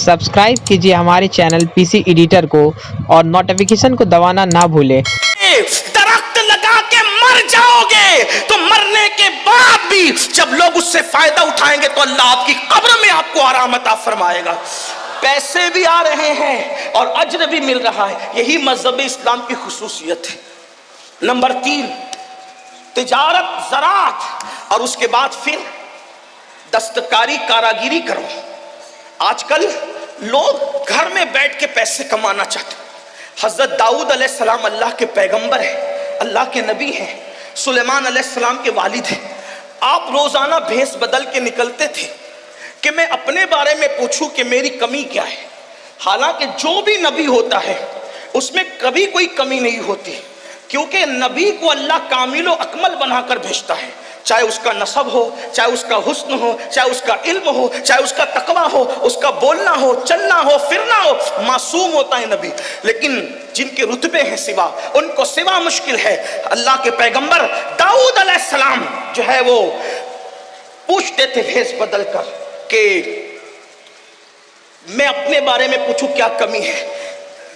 Subscribe कीजिए हमारे channel PC editor को और नोटिफिकेशन को दबाना ना भूलें। दरख्त लगा के मर जाओगे तो मरने के बाद भी जब लोग उससे फायदा उठाएंगे तो अल्लाह आपकी कब्र में आपको आराम अता फरमाएगा। पैसे भी आ रहे हैं और अज्र भी मिल रहा है, यही मजहब इस्लाम की खुसूसियत है। नंबर 3, तिजारत ज़राअत और उसके बाद फिर दस्तकारी कारागिरी करो। आजकल लोग घर में बैठ के पैसे कमाना चाहते हैं। हजरत दाऊद अलैहिस्सलाम अल्लाह के पैगंबर हैं, अल्लाह के नबी हैं, सुलेमान अलैहिस्सलाम के वालिद हैं। आप रोजाना भेस बदल के निकलते थे कि मैं अपने बारे में पूछूं कि मेरी कमी क्या है। हालांकि जो भी नबी होता है उसमें कभी कोई कमी नहीं होती, क्योंकि नबी को अल्लाह कामिल व अकमल बनाकर भेजता है। चाहे उसका नसब हो, चाहे उसका हुस्न हो, चाहे उसका इल्म हो, चाहे उसका तकवा हो, उसका बोलना हो, चलना हो, फिरना हो, मासूम होता है नबी। लेकिन जिनके रुतबे हैं सिवा, उनको सिवा मुश्किल है। अल्लाह के पैगंबर दाऊद अलैहिस्सलाम जो है वो पूछते थे भेस बदल कर कि मैं अपने बारे में पूछूं क्या कमी है।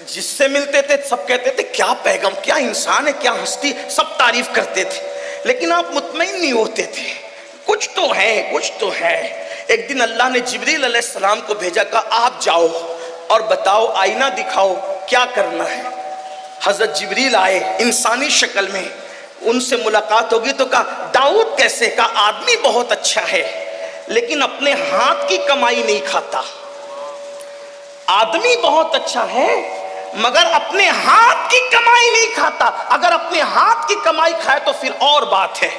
जिससे मिलते थे सब कहते थे क्या पैगम, क्या इंसान है, क्या हस्ती, सब तारीफ करते थे। लेकिन आप मुतमईन नहीं होते थे, कुछ तो है, कुछ तो है। एक दिन अल्लाह ने जिब्रील अलैहिस्सलाम को भेजा, कहा आप जाओ और बताओ, आईना दिखाओ क्या करना है। हजरत जिब्रील आए इंसानी शक्ल में, उनसे मुलाकात होगी तो कहा दाऊद कैसे? कहा आदमी बहुत अच्छा है लेकिन अपने हाथ की कमाई नहीं खाता। आदमी बहुत अच्छा है मगर अपने हाथ की कमाई नहीं खाता। अगर अपने हाथ की कमाई खाए तो फिर और बात है।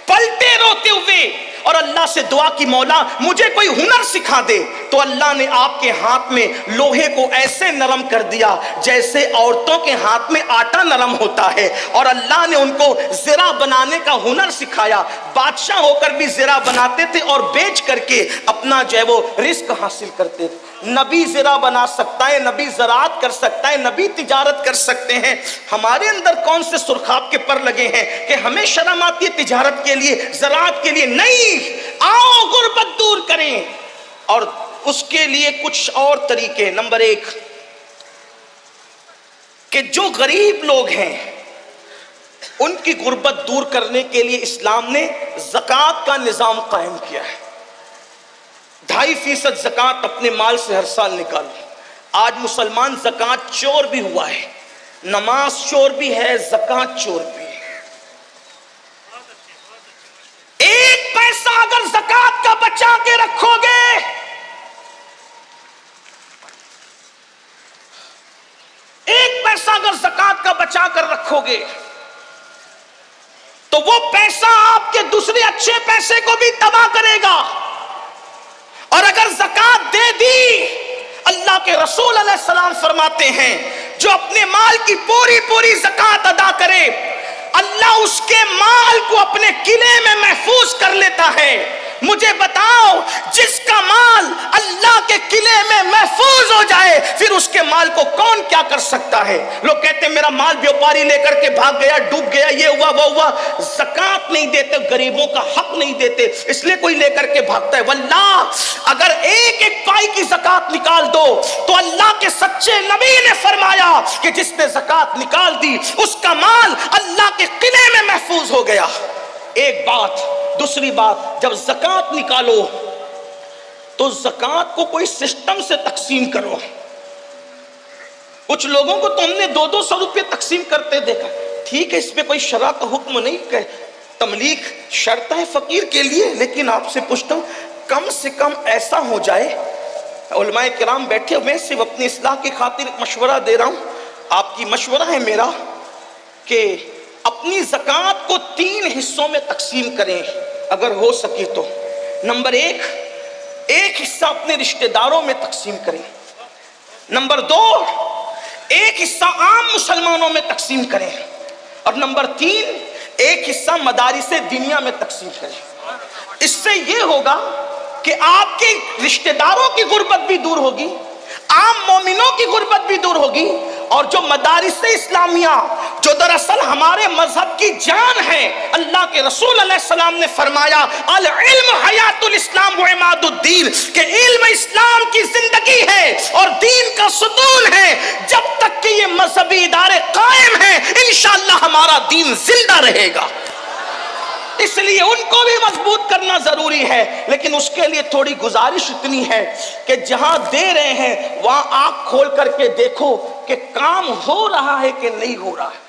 पलटे रोते हुए और अल्लाह से दुआ की, मौला मुझे कोई हुनर सिखा दे। तो अल्लाह ने आपके हाथ में लोहे को ऐसे नरम कर दिया जैसे औरतों के हाथ में आटा नरम होता है, और अल्लाह ने उनको ज़रा बनाने का हुनर सिखाया। बादशाह होकर भी ज़रा बनाते थे और बेच करके अपना जो है वो रिस्क हासिल करते थे। नबी ज़रा बना सकता है, नबी ज़राअत कर सकता है, नबी तिजारत कर सकते हैं। हमारे अंदर कौन से सुरखाब के पर लगे हैं कि हमें शर्म आती है तिजारत के लिए, ज़राअत के लिए? नहीं, आओ गुर्बत दूर करें और उसके लिए कुछ और तरीके। नंबर 1 कि जो गरीब लोग हैं उनकी गुर्बत दूर करने के लिए इस्लाम ने ज़कात का निज़ाम कायम किया है। 2.5% ज़कात अपने माल से हर साल निकालो। आज मुसलमान ज़कात चोर भी हुआ है, नमाज चोर भी है, ज़कात चोर भी है। 1 पैसा अगर ज़कात का बचा के रखोगे, 1 पैसा अगर ज़कात का बचा कर रखोगे तो वो पैसा आपके दूसरे अच्छे पैसे को भी तबाह करेगा। और अगर ज़कात दे दी, अल्लाह के रसूल अलैहिस्सलाम फरमाते हैं जो अपने माल की पूरी पूरी ज़कात अदा करे, अल्लाह उसके माल को अपने किले में महफूज कर लेता है। मुझे बताओ, जिसका माल अल्लाह के किले में महफूज हो जाए फिर उसके माल को कौन क्या कर सकता है? लोग कहते हैं मेरा माल व्यापारी लेकर के भाग गया, डूब गया, ये हुआ वो हुआ। ज़कात नहीं देते, गरीबों का हक नहीं देते, इसलिए कोई लेकर के भागता है। वल्लाह अगर एक एक पाई की ज़कात निकाल दो तो अल्लाह के सच्चे नबी ने फरमाया कि जिसने ज़कात निकाल दी उसका माल अल्लाह के किले में महफूज हो गया। एक बात। दूसरी बात, जब ज़कात निकालो तो ज़कात को कोई सिस्टम से तकसीम करो। कुछ लोगों को तो हमने 200-200 रुपये तकसीम करते देखा। ठीक है, इसमें कोई शरअ का हुक्म नहीं है, तमलीक शर्त है फकीर के लिए, लेकिन आपसे पूछता हूँ कम से कम ऐसा हो जाए। उलमाए किराम बैठे हुए, सिर्फ अपनी इस्लाह की खातिर मशवरा दे रहा हूँ, आपकी मशवरा है मेरा कि अपनी ज़कात को 3 हिस्सों में तकसीम करें अगर हो सके तो। नंबर 1, एक हिस्सा अपने रिश्तेदारों में तकसीम करें। नंबर 2, एक हिस्सा आम मुसलमानों में तकसीम करें। और नंबर 3, एक हिस्सा मदारिसे दुनिया में तकसीम करें। इससे यह होगा कि आपके रिश्तेदारों की गुर्बत भी दूर होगी, आम मोमिनों की गुर्बत भी दूर होगी, और जो मदारिस इस्लामिया जो दरअसल हमारे मजहब की जान है, अल्लाह के रसूल अलैहिस्सलाम ने फरमाया अल इल्म हयातुल इस्लाम व इमादुद्दीन, कि इल्म इस्लाम की जिंदगी है मजहबी इदारे कायम हैं, इंशाअल्लाह हमारा दीन जिंदा रहेगा। इसलिए उनको भी मजबूत करना जरूरी है, लेकिन उसके लिए थोड़ी गुजारिश इतनी है कि जहां दे रहे हैं वहां आंख खोल करके देखो कि काम हो रहा है कि नहीं हो रहा है।